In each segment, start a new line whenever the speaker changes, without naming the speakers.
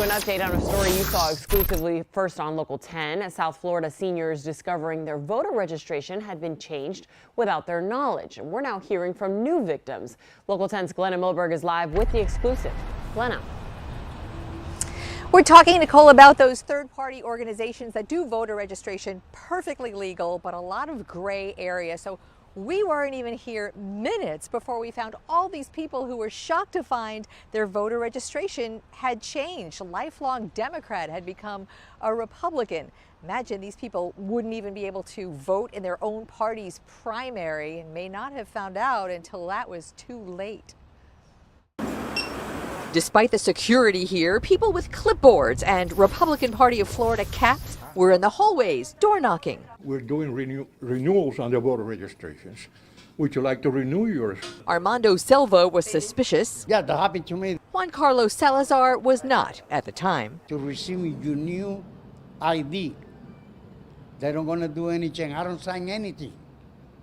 To an update on a story you saw exclusively first on Local 10. South Florida seniors discovering their voter registration had been changed without their knowledge. And we're now hearing from new victims. Local 10's Glenna Milberg is live with the exclusive. Glenna.
We're talking, Nicole, about those third-party organizations that do voter registration perfectly legal, but a lot of gray area. So we weren't even here minutes before we found all these people who were shocked to find their voter registration had changed. A lifelong Democrat had become a Republican. Imagine these people wouldn't even be able to vote in their own party's primary and may not have found out until that was too late. Despite the security here, people with clipboards and Republican Party of Florida caps were in the hallways, door knocking.
We're doing renewals on the voter registrations. Would you like to renew yours?
Armando Silva was suspicious.
Yeah, that happened to me.
Juan Carlos Salazar was not at the time.
To receive your new ID, they don't want to do anything. I don't sign anything,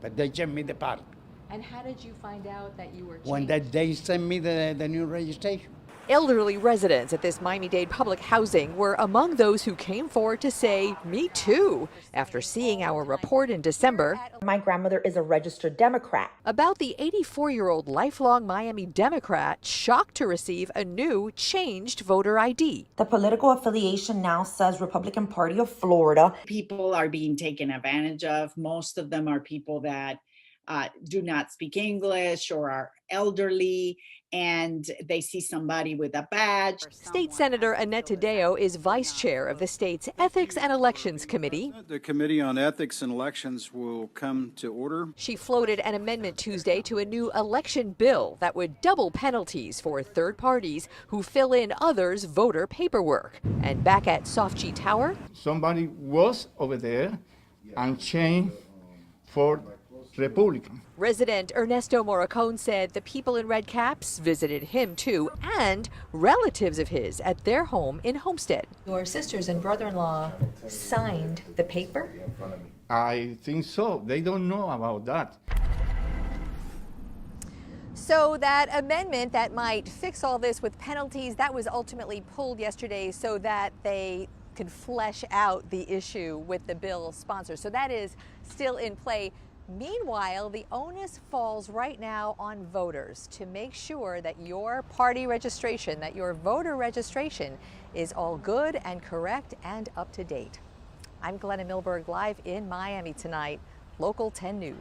but they send me the part.
And how did you find out that you were changed?
When they send me the new registration.
Elderly residents at this Miami-Dade public housing were among those who came forward to say, "Me too," after seeing our report in December.
My grandmother is a registered Democrat.
About the 84-year-old lifelong Miami Democrat shocked to receive a new changed voter ID.
The political affiliation now says Republican Party of Florida.
People are being taken advantage of. Most of them are people that do not speak English or are elderly, and they see somebody with a badge.
State Senator Annette Taddeo is vice chair of the state's Ethics and Elections Committee.
The Committee on Ethics and Elections will come to order.
She floated an amendment Tuesday to a new election bill that would double penalties for third parties who fill in others' voter paperwork. And back at Sofge Tower,
Somebody was over there and changed for Republican.
resident Ernesto Morricone said the people in red caps visited him too, and relatives of his at their home in Homestead. Your sisters and brother-in-law signed the paper?
I think so. They don't know about that.
So that amendment that might fix all this with penalties, that was ultimately pulled yesterday so that they could flesh out the issue with the bill sponsor. So that is still in play. Meanwhile, the onus falls right now on voters to make sure that your party registration, that your voter registration is all good and correct and up to date. I'm Glenna Milberg, live in Miami tonight, Local 10 News.